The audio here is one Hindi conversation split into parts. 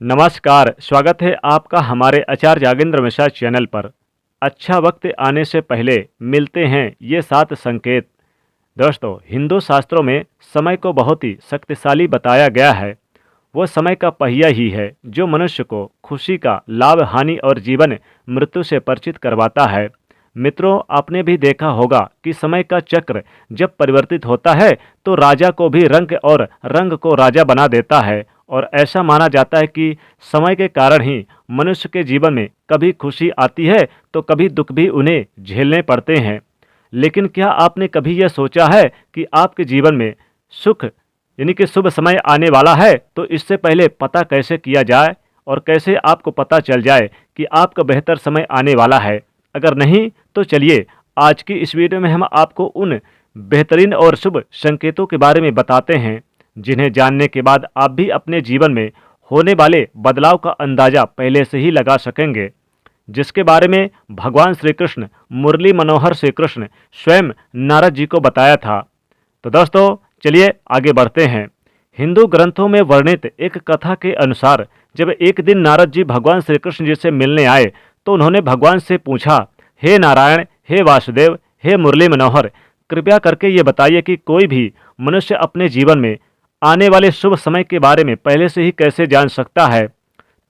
नमस्कार, स्वागत है आपका हमारे आचार्य यागेंद्र मिश्रा चैनल पर। अच्छा वक्त आने से पहले मिलते हैं ये 7 संकेत। दोस्तों, हिंदू शास्त्रों में समय को बहुत ही शक्तिशाली बताया गया है। वो समय का पहिया ही है जो मनुष्य को खुशी का लाभ, हानि और जीवन मृत्यु से परिचित करवाता है। मित्रों, आपने भी देखा होगा कि समय का चक्र जब परिवर्तित होता है तो राजा को भी रंग और रंग को राजा बना देता है। और ऐसा माना जाता है कि समय के कारण ही मनुष्य के जीवन में कभी खुशी आती है तो कभी दुख भी उन्हें झेलने पड़ते हैं। लेकिन क्या आपने कभी यह सोचा है कि आपके जीवन में सुख यानी कि शुभ समय आने वाला है, तो इससे पहले पता कैसे किया जाए और कैसे आपको पता चल जाए कि आपका बेहतर समय आने वाला है? अगर नहीं तो चलिए आज की इस वीडियो में हम आपको उन बेहतरीन और शुभ संकेतों के बारे में बताते हैं जिन्हें जानने के बाद आप भी अपने जीवन में होने वाले बदलाव का अंदाजा पहले से ही लगा सकेंगे, जिसके बारे में भगवान श्री कृष्ण, मुरली मनोहर श्री कृष्ण स्वयं नारद जी को बताया था। तो दोस्तों, चलिए आगे बढ़ते हैं। हिंदू ग्रंथों में वर्णित एक कथा के अनुसार जब एक दिन नारद जी भगवान श्री कृष्ण जी से मिलने आए तो उन्होंने भगवान से पूछा, हे नारायण, हे वासुदेव, हे मुरली मनोहर, कृपया करके ये बताइए कि कोई भी मनुष्य अपने जीवन में आने वाले शुभ समय के बारे में पहले से ही कैसे जान सकता है?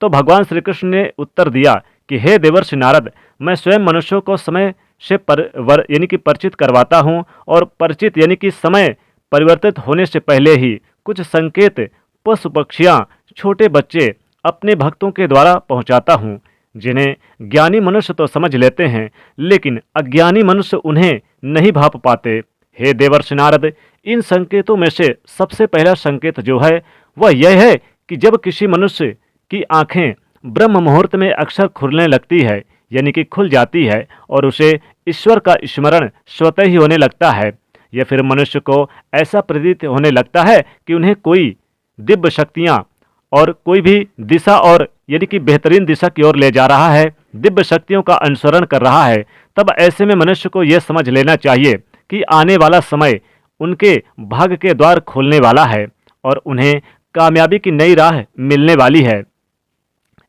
तो भगवान श्री कृष्ण ने उत्तर दिया कि हे देवर्षि नारद, मैं स्वयं मनुष्यों को समय से यानी कि परिचित करवाता हूँ, और परिचित यानी कि समय परिवर्तित होने से पहले ही कुछ संकेत पशु पक्षियाँ, छोटे बच्चे अपने भक्तों के द्वारा पहुँचाता हूँ, जिन्हें ज्ञानी मनुष्य तो समझ लेते हैं लेकिन अज्ञानी मनुष्य उन्हें नहीं भाप पाते। हे देवर्षि नारद, इन संकेतों में से सबसे पहला संकेत जो है वह यह है कि जब किसी मनुष्य की आंखें ब्रह्म मुहूर्त में अक्सर खुलने लगती है, यानी कि खुल जाती है, और उसे ईश्वर का स्मरण स्वतः ही होने लगता है, या फिर मनुष्य को ऐसा प्रतीत होने लगता है कि उन्हें कोई दिव्य शक्तियाँ और कोई भी दिशा और यानी कि बेहतरीन दिशा की ओर ले जा रहा है, दिव्य शक्तियों का अनुसरण कर रहा है, तब ऐसे में मनुष्य को यह समझ लेना चाहिए कि आने वाला समय उनके भाग्य के द्वार खोलने वाला है और उन्हें कामयाबी की नई राह मिलने वाली है।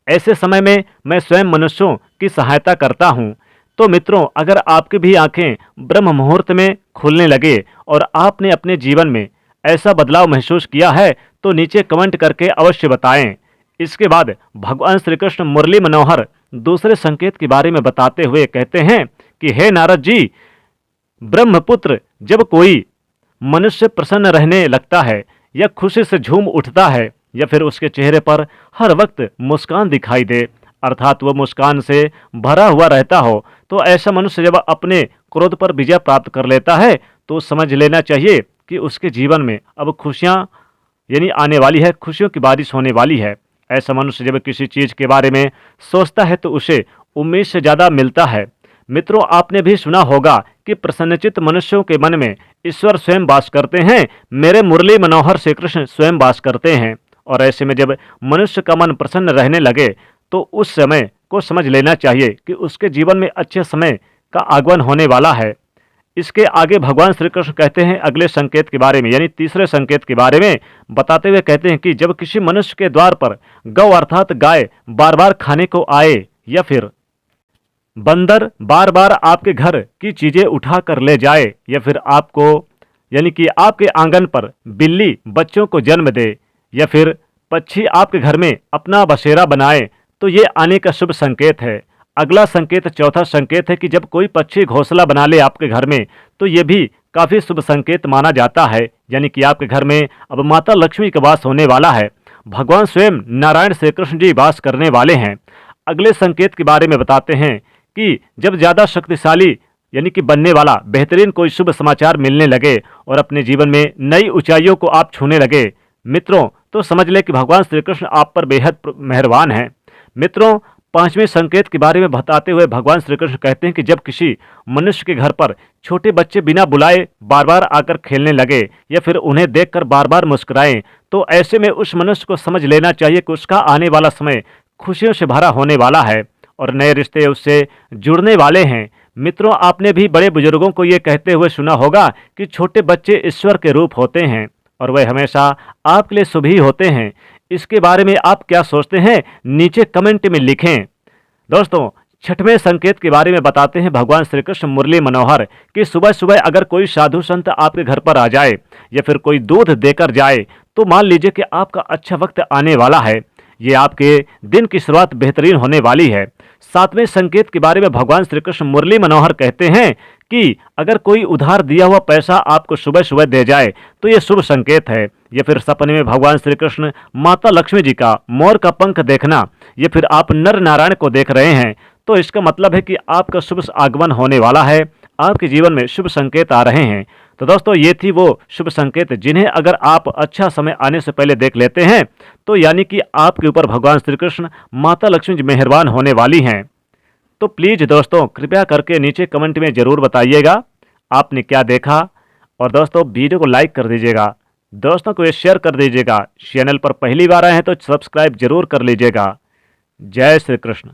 ऐसे समय में मैं स्वयं मनुष्यों की सहायता करता हूँ। तो मित्रों, अगर आपकी भी आंखें ब्रह्म मुहूर्त में खुलने लगे और आपने अपने जीवन में ऐसा बदलाव महसूस किया है तो नीचे कमेंट करके अवश्य बताएं। इसके बाद भगवान श्री कृष्ण मुरली मनोहर दूसरे संकेत के बारे में बताते हुए कहते हैं कि हे नारद जी, ब्रह्मपुत्र, जब कोई मनुष्य प्रसन्न रहने लगता है या खुशी से झूम उठता है या फिर उसके चेहरे पर हर वक्त मुस्कान दिखाई दे, अर्थात वह मुस्कान से भरा हुआ रहता हो, तो ऐसा मनुष्य जब अपने क्रोध पर विजय प्राप्त कर लेता है तो समझ लेना चाहिए कि उसके जीवन में अब खुशियाँ यानी आने वाली है, खुशियों की बारिश होने वाली है। ऐसा मनुष्य जब किसी चीज़ के बारे में सोचता है तो उसे उम्मीद से ज़्यादा मिलता है। मित्रों, आपने भी सुना होगा कि प्रसन्नचित्त मनुष्यों के मन में ईश्वर स्वयं वास करते हैं, मेरे मुरली मनोहर श्री कृष्ण स्वयं वास करते हैं। और ऐसे में जब मनुष्य का मन प्रसन्न रहने लगे तो उस समय को समझ लेना चाहिए कि उसके जीवन में अच्छे समय का आगमन होने वाला है। इसके आगे भगवान श्री कृष्ण कहते हैं अगले संकेत के बारे में, यानी तीसरे संकेत के बारे में बताते हुए कहते हैं कि जब किसी मनुष्य के द्वार पर गौ अर्थात गाय बार बार खाने को आए, या फिर बंदर बार बार आपके घर की चीजें उठा कर ले जाए, या फिर आपको यानी कि आपके आंगन पर बिल्ली बच्चों को जन्म दे, या फिर पक्षी आपके घर में अपना बसेरा बनाए, तो ये आने का शुभ संकेत है। अगला संकेत, चौथा संकेत है कि जब कोई पक्षी घोंसला बना ले आपके घर में तो ये भी काफ़ी शुभ संकेत माना जाता है, यानी कि आपके घर में अब माता लक्ष्मी का वास होने वाला है। भगवान स्वयं नारायण श्री कृष्ण जी वास करने वाले हैं। अगले संकेत के बारे में बताते हैं कि जब ज़्यादा शक्तिशाली यानी कि बनने वाला बेहतरीन कोई शुभ समाचार मिलने लगे और अपने जीवन में नई ऊंचाइयों को आप छूने लगे मित्रों, तो समझ लें कि भगवान श्री कृष्ण आप पर बेहद मेहरबान हैं। मित्रों, पांचवें संकेत के बारे में बताते हुए भगवान श्री कृष्ण कहते हैं कि जब किसी मनुष्य के घर पर छोटे बच्चे बिना बुलाए बार बार आकर खेलने लगे या फिर उन्हें देखकर बार बार मुस्कुराएं, तो ऐसे में उस मनुष्य को समझ लेना चाहिए कि उसका आने वाला समय खुशियों से भरा होने वाला है और नए रिश्ते उससे जुड़ने वाले हैं। मित्रों, आपने भी बड़े बुजुर्गों को ये कहते हुए सुना होगा कि छोटे बच्चे ईश्वर के रूप होते हैं और वह हमेशा आपके लिए शुभ ही होते हैं। इसके बारे में आप क्या सोचते हैं, नीचे कमेंट में लिखें। दोस्तों, छठवें संकेत के बारे में बताते हैं भगवान श्री कृष्ण मुरली मनोहर कि सुबह सुबह अगर कोई साधु संत आपके घर पर आ जाए या फिर कोई दूध देकर जाए तो मान लीजिए कि आपका अच्छा वक्त आने वाला है। ये आपके दिन की शुरुआत बेहतरीन होने वाली है। सातवें संकेत के बारे में भगवान श्री कृष्ण मुरली मनोहर कहते हैं कि अगर कोई उधार दिया हुआ पैसा आपको सुबह सुबह दे जाए तो ये शुभ संकेत है। या फिर सपने में भगवान श्री कृष्ण माता लक्ष्मी जी का मोर का पंख देखना, या फिर आप नर नारायण को देख रहे हैं, तो इसका मतलब है कि आपका शुभ आगमन होने वाला है, आपके जीवन में शुभ संकेत आ रहे हैं। तो दोस्तों, ये थी वो शुभ संकेत जिन्हें अगर आप अच्छा समय आने से पहले देख लेते हैं तो यानी कि आपके ऊपर भगवान श्री कृष्ण माता लक्ष्मी जी मेहरबान होने वाली हैं। तो प्लीज़ दोस्तों, कृपया करके नीचे कमेंट में ज़रूर बताइएगा आपने क्या देखा। और दोस्तों, वीडियो को लाइक कर दीजिएगा, दोस्तों को ये शेयर कर दीजिएगा। चैनल पर पहली बार आए हैं तो सब्सक्राइब जरूर कर लीजिएगा। जय श्री कृष्ण।